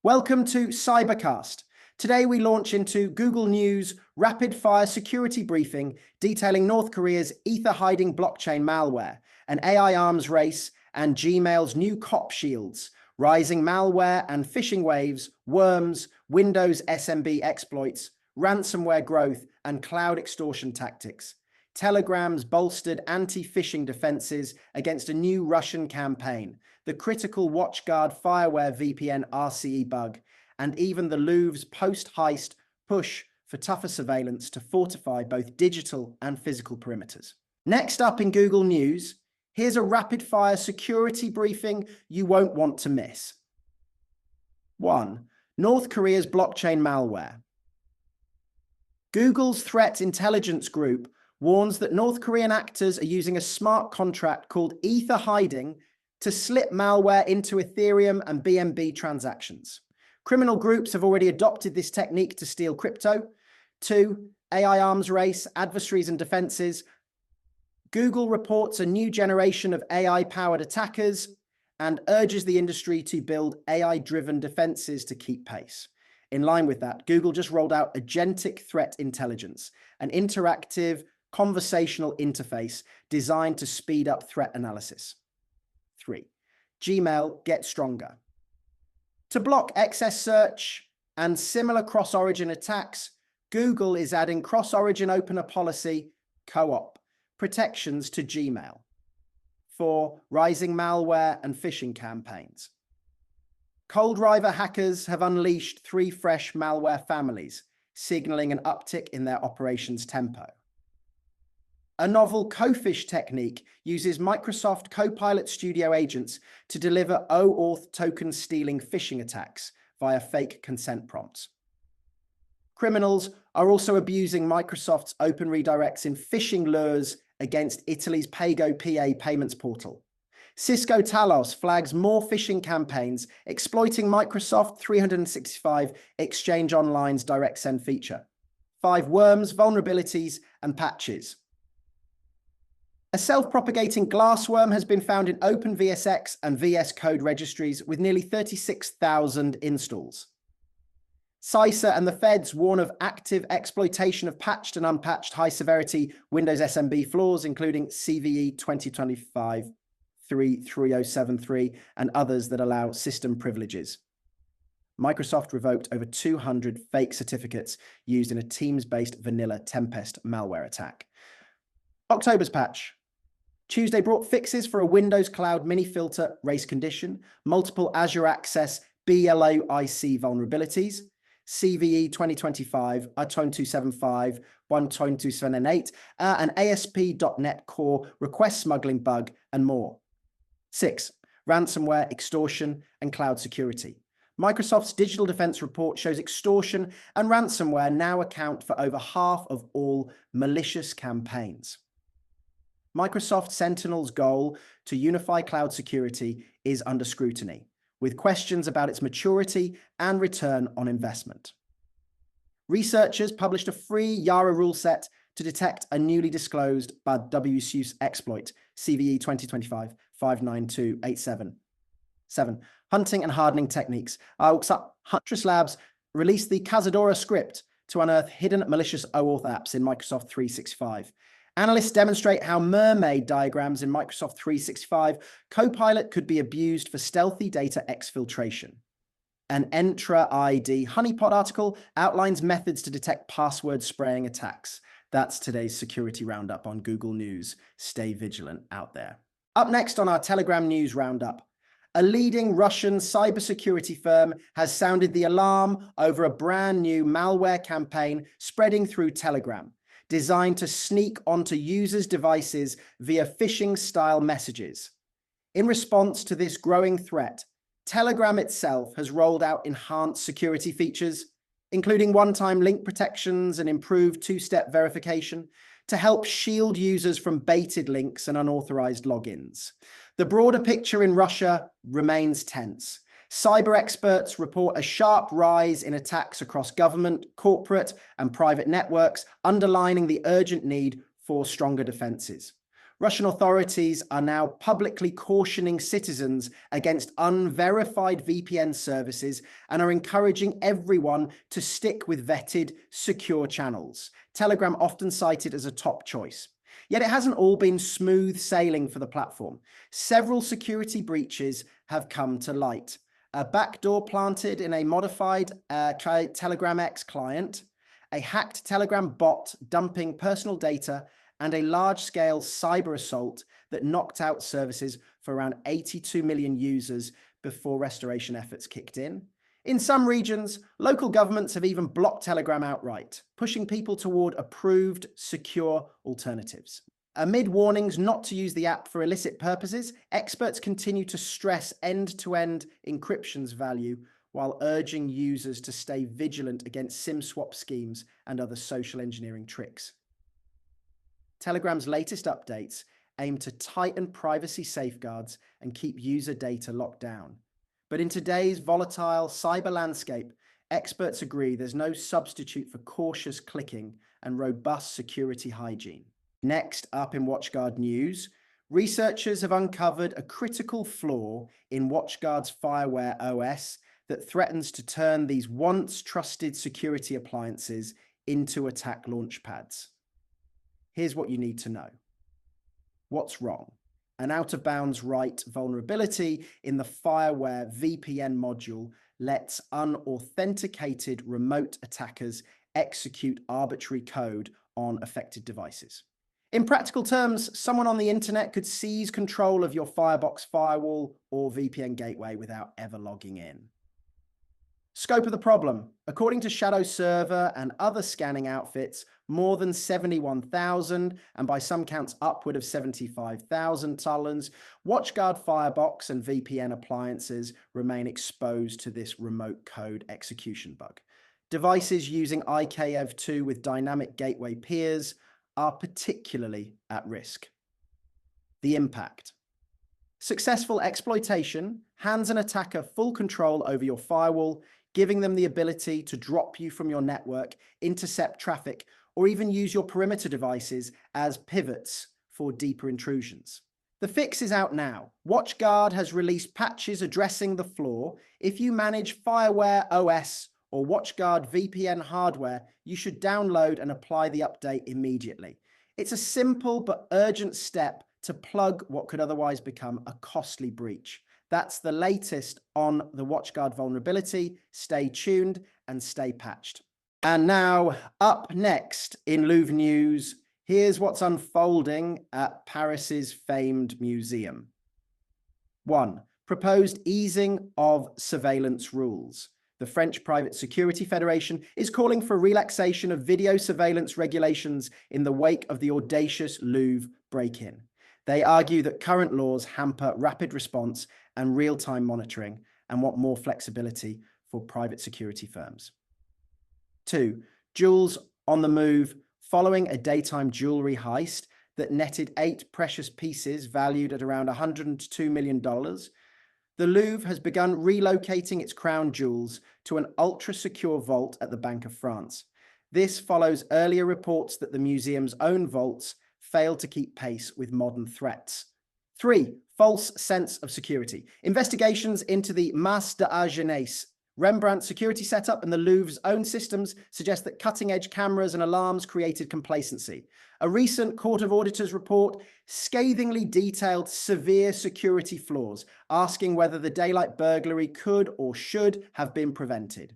Welcome to Cybercast. Today we launch into Google News rapid-fire security briefing detailing North Korea's ether-hiding blockchain malware, an AI arms race, and Gmail's new cop shields, rising malware and phishing waves, worms, Windows SMB exploits, ransomware growth, and cloud extortion tactics. Telegram's bolstered anti-phishing defenses against a new Russian campaign, the critical WatchGuard Fireware VPN RCE bug, and even the Louvre's post-heist push for tougher surveillance to fortify both digital and physical perimeters. Next up in Google News, here's a rapid-fire security briefing you won't want to miss. 1. North Korea's blockchain malware. Google's threat intelligence group warns that North Korean actors are using a smart contract called ether hiding to slip malware into Ethereum and BNB transactions. Criminal groups have already adopted this technique to steal crypto. 2. AI arms race, adversaries and defenses. Google reports a new generation of AI-powered attackers and urges the industry to build AI-driven defenses to keep pace. In line with that, Google just rolled out Agentic Threat Intelligence, an interactive conversational interface designed to speed up threat analysis. 3. Gmail gets stronger. To block excess search and similar cross-origin attacks, Google is adding cross-origin opener policy, co-op, protections to Gmail for rising malware and phishing campaigns. Cold-driver hackers have unleashed 3 fresh malware families, signaling an uptick in their operations tempo. A novel co-phish technique uses Microsoft Copilot Studio agents to deliver OAuth token stealing phishing attacks via fake consent prompts. Criminals are also abusing Microsoft's open redirects in phishing lures against Italy's PagoPA payments portal. Cisco Talos flags more phishing campaigns exploiting Microsoft 365 Exchange Online's direct send feature. 5 worms, vulnerabilities, and patches. A self-propagating glassworm has been found in OpenVSX and VS Code registries with nearly 36,000 installs. CISA and the feds warn of active exploitation of patched and unpatched high-severity Windows SMB flaws, including CVE 2025-33073 and others that allow system privileges. Microsoft revoked over 200 fake certificates used in a Teams-based vanilla Tempest malware attack. October's patch. Tuesday brought fixes for a Windows Cloud mini filter race condition, multiple Azure Access BLOIC vulnerabilities, CVE 2025, 12275, 12278, an ASP.NET Core request smuggling bug, and more. 6. Ransomware, extortion, and cloud security. Microsoft's Digital Defense Report shows extortion and ransomware now account for over half of all malicious campaigns. Microsoft Sentinel's goal to unify cloud security is under scrutiny, with questions about its maturity and return on investment. Researchers published a free Yara rule set to detect a newly disclosed bad WSUS exploit, CVE 2025-59287. 7. Hunting and hardening techniques. Huntress Labs released the Cazadora script to unearth hidden malicious OAuth apps in Microsoft 365. Analysts demonstrate how mermaid diagrams in Microsoft 365 Copilot could be abused for stealthy data exfiltration. An Entra ID honeypot article outlines methods to detect password spraying attacks. That's today's security roundup on Google News. Stay vigilant out there. Up next on our Telegram News Roundup, a leading Russian cybersecurity firm has sounded the alarm over a brand new malware campaign spreading through Telegram, designed to sneak onto users' devices via phishing-style messages. In response to this growing threat, Telegram itself has rolled out enhanced security features, including one-time link protections and improved 2-step verification to help shield users from baited links and unauthorized logins. The broader picture in Russia remains tense. Cyber experts report a sharp rise in attacks across government, corporate, and private networks, underlining the urgent need for stronger defenses. Russian authorities are now publicly cautioning citizens against unverified VPN services and are encouraging everyone to stick with vetted, secure channels. Telegram often cited as a top choice. Yet it hasn't all been smooth sailing for the platform. Several security breaches have come to light. A backdoor planted in a modified Telegram X client, a hacked Telegram bot dumping personal data, and a large-scale cyber assault that knocked out services for around 82 million users before restoration efforts kicked in. In some regions, local governments have even blocked Telegram outright, pushing people toward approved, secure alternatives. Amid warnings not to use the app for illicit purposes, experts continue to stress end-to-end encryption's value while urging users to stay vigilant against SIM swap schemes and other social engineering tricks. Telegram's latest updates aim to tighten privacy safeguards and keep user data locked down. But in today's volatile cyber landscape, experts agree there's no substitute for cautious clicking and robust security hygiene. Next up in WatchGuard news, researchers have uncovered a critical flaw in WatchGuard's Fireware OS that threatens to turn these once trusted security appliances into attack launchpads. Here's what you need to know. What's wrong? An out-of-bounds write vulnerability in the Fireware VPN module lets unauthenticated remote attackers execute arbitrary code on affected devices. In practical terms, someone on the internet could seize control of your Firebox firewall or VPN gateway without ever logging in. Scope of the problem. According to Shadow Server and other scanning outfits, more than 71,000, and by some counts upward of 75,000 Talons, WatchGuard Firebox and VPN appliances remain exposed to this remote code execution bug. Devices using IKEV2 with dynamic gateway peers are particularly at risk. The impact. Successful exploitation hands an attacker full control over your firewall, giving them the ability to drop you from your network, intercept traffic, or even use your perimeter devices as pivots for deeper intrusions. The fix is out now. WatchGuard has released patches addressing the flaw. If you manage Fireware OS or WatchGuard VPN hardware, you should download and apply the update immediately. It's a simple but urgent step to plug what could otherwise become a costly breach. That's the latest on the WatchGuard vulnerability. Stay tuned and stay patched. And now, up next in Louvre news, here's what's unfolding at Paris's famed museum. 1. Proposed easing of surveillance rules. The French Private Security Federation is calling for relaxation of video surveillance regulations in the wake of the audacious Louvre break-in. They argue that current laws hamper rapid response and real-time monitoring and want more flexibility for private security firms. 2. Jewels on the move following a daytime jewelry heist that netted 8 precious pieces valued at around $102 million. The Louvre has begun relocating its crown jewels to an ultra-secure vault at the Bank of France. This follows earlier reports that the museum's own vaults failed to keep pace with modern threats. 3. False sense of security. Investigations into the Mas de la Jeunesse, Rembrandt's security setup, and the Louvre's own systems suggest that cutting-edge cameras and alarms created complacency. A recent Court of Auditors report scathingly detailed severe security flaws, asking whether the daylight burglary could or should have been prevented.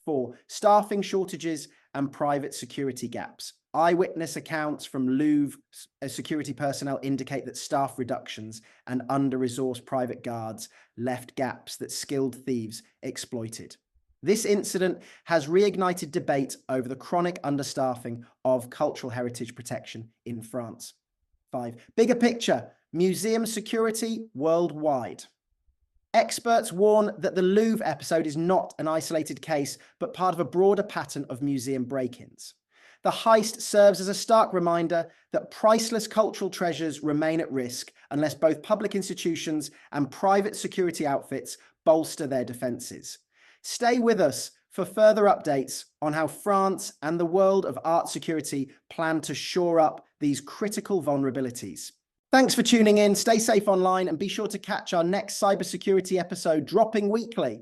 4. Staffing shortages and private security gaps. Eyewitness accounts from Louvre security personnel indicate that staff reductions and under-resourced private guards left gaps that skilled thieves exploited. This incident has reignited debate over the chronic understaffing of cultural heritage protection in France. 5. Bigger picture, museum security worldwide. Experts warn that the Louvre episode is not an isolated case, but part of a broader pattern of museum break-ins. The heist serves as a stark reminder that priceless cultural treasures remain at risk unless both public institutions and private security outfits bolster their defenses. Stay with us for further updates on how France and the world of art security plan to shore up these critical vulnerabilities. Thanks for tuning in. Stay safe online and be sure to catch our next cybersecurity episode dropping weekly.